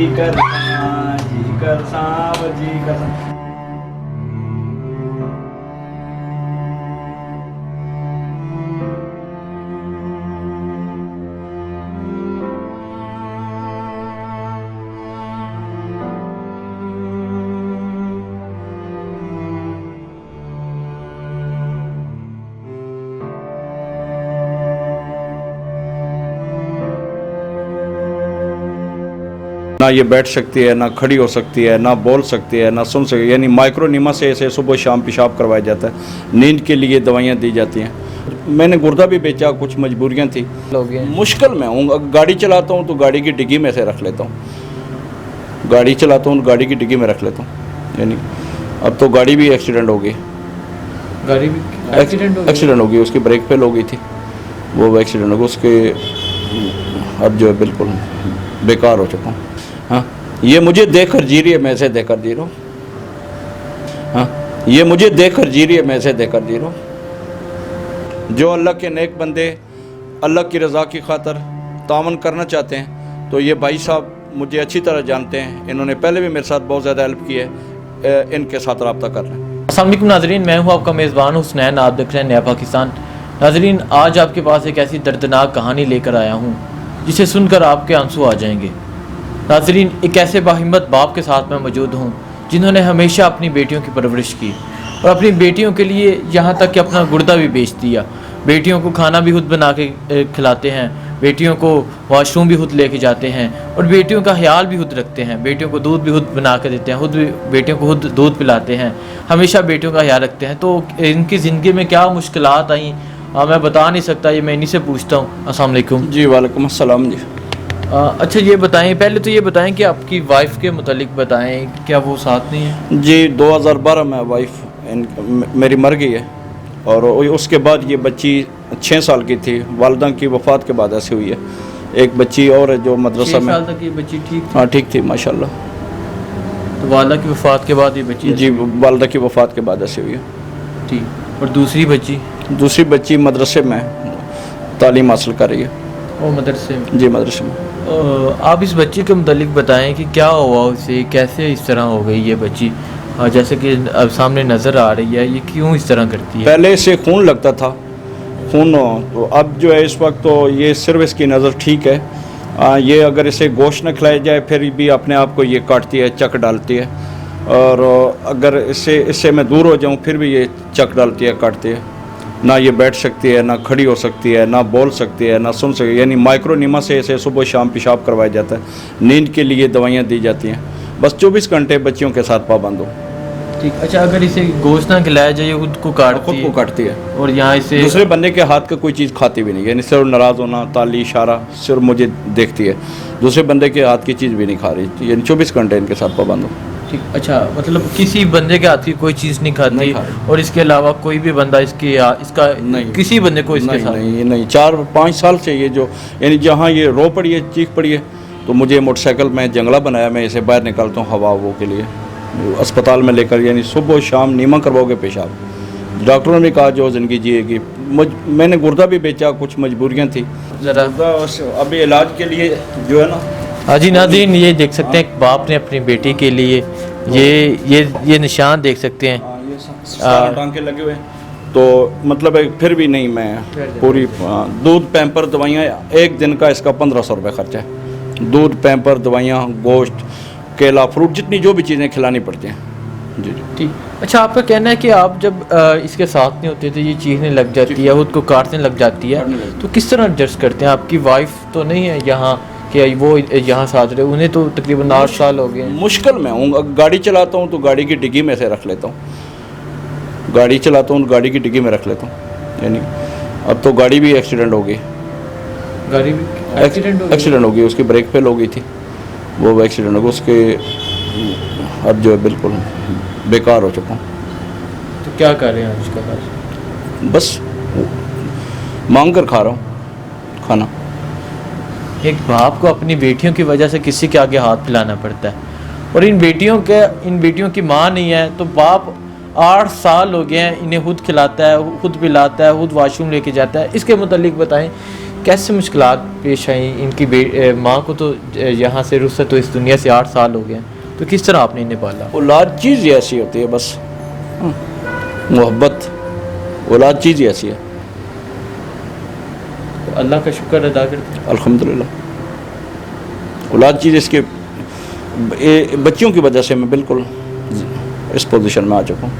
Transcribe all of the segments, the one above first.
जी कर ना ये बैठ सकती है, ना खड़ी हो सकती है, ना बोल सकती है, ना सुन सकती है। यानी माइक्रोनिमा से ऐसे सुबह शाम पेशाब करवाया जाता है। नींद के लिए दवाइयाँ दी जाती हैं। मैंने गुर्दा भी बेचा, कुछ मजबूरियाँ थी। मुश्किल में हूँ। गाड़ी चलाता हूँ तो गाड़ी की डिग्गी में से रख लेता हूँ। गाड़ी चलाता हूँ गाड़ी की डिग्गी में रख लेता हूँ। यानी अब तो गाड़ी भी एक्सीडेंट हो गई। गाड़ी भी एक्सीडेंट हो गई, उसकी ब्रेक फेल हो गई थी, वो एक्सीडेंट हो गया। उसके अब जो है बिल्कुल बेकार हो चुका हूँ। हाँ, ये मुझे देखकर जी रही है, मैं इसे देखकर जी रहा हूँ। हाँ, ये मुझे देखकर जी रही है, मैं इसे देखकर जी रहा हूँ। जो अल्लाह के नेक बंदे अल्लाह की रज़ा की खातर तावन करना चाहते हैं, तो ये भाई साहब मुझे अच्छी तरह जानते हैं। इन्होंने पहले भी मेरे साथ बहुत ज़्यादा हेल्प की है। इनके साथ रब्ता कर लें। अस्सलाम वालेकुम नाज़रीन, मैं हूँ आपका मेज़बान हुसनैन। आप देख रहे हैं नया पाकिस्तान। नाज़रीन, आज आपके पास एक ऐसी दर्दनाक कहानी लेकर आया हूँ जिसे सुनकर आपके आंसू आ जाएंगे। नाज़रीन, एक ऐसे बाहिम्मत बाप के साथ मैं मौजूद हूँ जिन्होंने हमेशा अपनी बेटियों की परवरिश की और अपनी बेटियों के लिए यहाँ तक कि अपना गुर्दा भी बेच दिया। बेटियों को खाना भी खुद बना के खिलाते हैं, बेटियों को वॉशरूम भी खुद लेके जाते हैं और बेटियों का ख्याल भी खुद रखते हैं। बेटियों को दूध भी खुद बना के देते हैं, खुद भी बेटियों को खुद दूध पिलाते हैं, हमेशा बेटियों का ख्याल रखते हैं। तो इनकी ज़िंदगी में क्या मुश्किलात आई मैं बता नहीं सकता, ये मैं इन्हीं से पूछता हूँ। अस्सलाम वालेकुम। जी वालेकुम अस्सलाम जी। अच्छा, ये बताएं, पहले तो ये बताएं कि आपकी वाइफ के मुतालिक बताएं, क्या वो साथ नहीं है? जी 2012 में वाइफ मेरी मर गई है और उसके बाद ये बच्ची 6 साल की थी। वालिदा की वफ़ात के बाद ऐसी हुई है। एक बच्ची और है जो मदरसा 6 में। साल तक ये बच्ची ठीक थी? हाँ ठीक थी माशाल्लाह। तो वालिदा की वफ़ात के बाद ये बच्ची जी वालिदा की वफ़ात के बाद ऐसी हुई है। ठीक। और दूसरी बच्ची मदरसे में तालीम हासिल कर रही है। वो मदरसे में? जी मदरसे में। आप इस बच्ची के मुतालिक बताएं कि क्या हुआ उसे, कैसे इस तरह हो गई ये बच्ची? जैसे कि अब सामने नज़र आ रही है, ये क्यों इस तरह करती है? पहले इसे खून लगता था, खून। तो अब जो है इस वक्त तो ये सिर्फ इसकी नज़र ठीक है। ये अगर इसे गोश्त न खिलाया जाए फिर भी अपने आप को ये काटती है, चक डालती है। और अगर इससे मैं दूर हो जाऊं फिर भी ये चक डालती है, काटती है। ना ये बैठ सकती है, ना खड़ी हो सकती है, ना बोल सकती है, ना सुन सकती है। यानी माइक्रोनिमा से ऐसे सुबह शाम पेशाब करवाया जाता है। नींद के लिए दवाइयाँ दी जाती हैं। बस 24 घंटे बच्चियों के साथ पाबंद हो। ठीक। अच्छा, अगर इसे गोश्त ना खिलाया जाए खुद को काटती है और यहाँ इसे दूसरे बंदे के हाथ का कोई चीज़ खाती भी नहीं। यानी सिर्फ नाराज़ होना, ताली इशारा, सिर्फ मुझे देखती है, दूसरे बंदे के हाथ की चीज़ भी नहीं खा रही। यानी 24 घंटे इनके साथ पाबंद हो। ठीक। अच्छा, मतलब किसी बंदे के हाथ की कोई चीज़ नहीं खाती और इसके अलावा कोई भी बंदा इसका नहीं, किसी बंदे को इसके साथ नहीं 4-5 साल से ये जो यानी जहाँ ये रो पड़ी है, चीख पड़ी है, तो मुझे मोटरसाइकिल में जंगला बनाया, मैं इसे बाहर निकालता हूँ हवा वो के लिए, अस्पताल में लेकर। यानी सुबह शाम नीमा करवाओगे पेशाब। डॉक्टरों ने कहा जो ज़िंदगी जिएगी। मैंने गुर्दा भी बेचा, कुछ मजबूरियाँ थी ज़रा। अभी इलाज के लिए जो है ना। हाँ जी नाज़रीन, ये देख सकते हैं बाप ने अपनी बेटी के लिए ये निशान देख सकते हैं, टांके लगे हुए। तो मतलब फिर भी नहीं, मैं पूरी दूध पैम्पर दवाइयाँ, एक दिन का इसका 1500 रुपये खर्चा है। दूध पैम्पर दवाइयाँ, गोश्त, केला, फ्रूट, जितनी जो भी चीज़ें खिलानी पड़ती हैं। जी ठीक। अच्छा, आपका कहना है कि आप जब इसके साथ नहीं होते तो ये चीखने लग जाती है, खुद को काटने लग जाती है, तो किस तरह एडजस्ट करते हैं? आपकी वाइफ तो नहीं है यहाँ कि वो यहाँ साथ रहे? उन्हें तो तकरीबन 8 साल हो गए। मुश्किल में हूँ। गाड़ी चलाता हूँ तो गाड़ी की डिग्गी में से रख लेता हूँ। गाड़ी चलाता हूँ गाड़ी की डिग्गी में रख लेता हूँ। यानी अब तो गाड़ी भी एक्सीडेंट हो गई। गाड़ी भी एक्सीडेंट हो गई, उसकी ब्रेक फेल हो गई थी, वो एक्सीडेंट हो गया। उसके अब जो है बिल्कुल बेकार हो चुका हूँ। तो क्या कर रहे हैं आजकल? बस मांग कर खा रहा हूँ खाना। एक बाप को अपनी बेटियों की वजह से किसी के आगे हाथ फैलाना पड़ता है और इन बेटियों की माँ नहीं है तो बाप 8 साल हो गए हैं, इन्हें खुद खिलाता है, खुद पिलाता है, खुद वॉशरूम लेके जाता है। इसके मुतालिक बताएं कैसे मुश्किलात पेश आई इनकी माँ को तो यहाँ से रुखसत तो इस दुनिया से 8 साल हो गए हैं, तो किस तरह आपने इन्हें पाला? औलाद चीज़ ही ऐसी होती है बस, मोहब्बत औलाद चीज़ ही ऐसी है। तो अल्लाह का शुक्र अदा करते हैं। अल्हम्दुलिल्लाह औलाद चीज़ इसके बच्चियों की वजह से मैं बिल्कुल इस पोजीशन में आ चुका हूँ।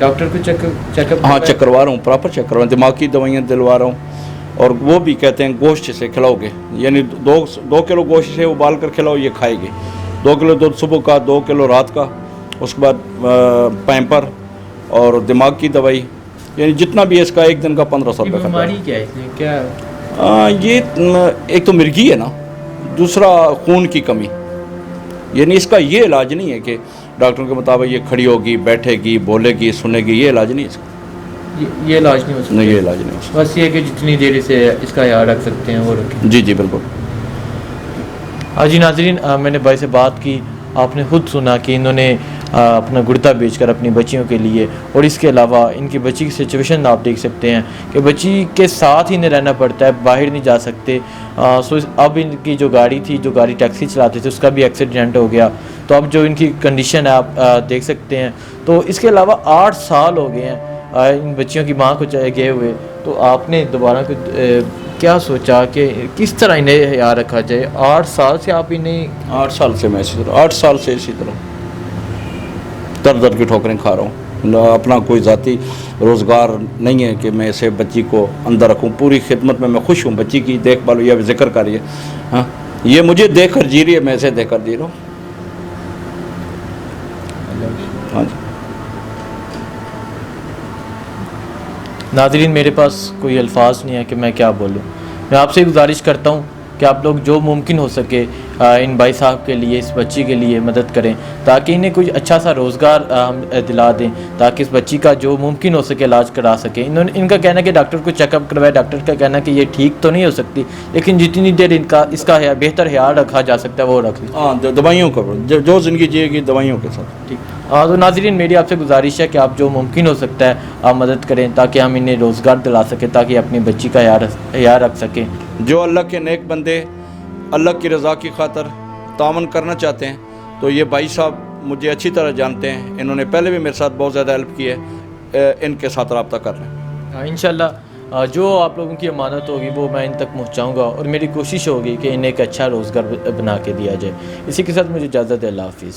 डॉक्टर को चेकअप हाँ चेक करवा रहा हूँ, प्रॉपर चेक करवा रहा हूँ, दिमाग की दवाइयाँ दिलवा रहा हूँ। और वो भी कहते हैं गोश्त से खिलाओगे, यानी 2 किलो गोश्त से उबाल कर खिलाओ, ये खाएगी। 2 किलो दूध सुबह का, 2 किलो रात का, उसके बाद पैम्पर और दिमाग की दवाई, यानी जितना भी है इसका एक दिन का 1500 रुपये खर्चा। बीमारी क्या है इसमें, क्या? ये एक तो मिर्गी है ना, दूसरा खून की कमी। यानी इसका ये इलाज नहीं है कि डॉक्टरों के मुताबिक ये खड़ी होगी, बैठेगी, बोलेगी, सुनेगी, ये इलाज नहीं है इसका। ये इलाज नहीं हो सकता? नहीं, ये इलाज नहीं हो सकता। बस ये है कि जितनी देर इसे इसका ख्याल रख सकते हैं वो रखें। जी जी बिल्कुल। हाँ जी नाज़रीन, मैंने भाई से बात की, आपने खुद सुना कि इन्होंने अपना गुर्दा बेचकर अपनी बच्चियों के लिए, और इसके अलावा इनकी बच्ची की सिचुएशन आप देख सकते हैं कि बच्ची के साथ ही इन्हें रहना पड़ता है, बाहर नहीं जा सकते। सो अब इनकी जो गाड़ी थी, जो गाड़ी टैक्सी चलाते थे, उसका भी एक्सीडेंट हो गया। तो अब जो इनकी कंडीशन है आप देख सकते हैं। तो इसके अलावा 8 साल हो गए हैं इन बच्चियों की माँ को गए हुए। तो आपने दोबारा क्या सोचा कि किस तरह इन्हें याद रखा जाए? 8 साल से आप इन्हें 8 साल से मैं इसी तरह 8 साल से इसी तरह दर की ठोकरें खा रहा हूँ। अपना कोई ज़ाती रोज़गार नहीं है कि मैं इसे बच्ची को अंदर रखूँ। पूरी खिदमत में मैं खुश हूँ, बच्ची की देखभाल या जिक्र कर रही है। हाँ, ये मुझे देख कर जी रही है, मैं इसे देख कर जी रहा हूँ। हाँ जी नाज़रीन, मेरे पास कोई अल्फाज नहीं है कि मैं क्या बोलूँ। मैं आपसे गुजारिश करता हूँ कि आप लोग जो मुमकिन हो सके इन भाई साहब के लिए, इस बच्ची के लिए मदद करें, ताकि इन्हें कुछ अच्छा सा रोज़गार हम दिला दें, ताकि इस बच्ची का जो मुमकिन हो सके इलाज करा सकें। इनका कहना है कि डॉक्टर को चेकअप करवाए, डॉक्टर का कहना है कि ये ठीक तो नहीं हो सकती, लेकिन जितनी देर इसका बेहतर ख्याल रखा जा सकता है वो रख लें। हाँ, दवाइयों का जो ज़िंदगी जिएगी दवाइयों के साथ। ठीक। तो नाज़रीन, मेरी आपसे गुजारिश है कि आप जो मुमकिन हो सकता है आप मदद करें, ताकि हम इन्हें रोज़गार दिला सकें, ताकि अपनी बच्ची का ख्याल रख सकें। जो अल्लाह के नेक बंदे अल्लाह की रज़ा की खातर तावन करना चाहते हैं, तो ये भाई साहब मुझे अच्छी तरह जानते हैं, इन्होंने पहले भी मेरे साथ बहुत ज़्यादा हेल्प की है। इनके साथ रब्ता कर लें। हाँ, इंशाल्लाह जो आप लोगों की अमानत होगी वो मैं इन तक पहुंचाऊंगा, और मेरी कोशिश होगी कि इन्हें एक अच्छा रोज़गार बना के दिया जाए। इसी के साथ मुझे इजाज़त है। अल्लाह हाफिज़।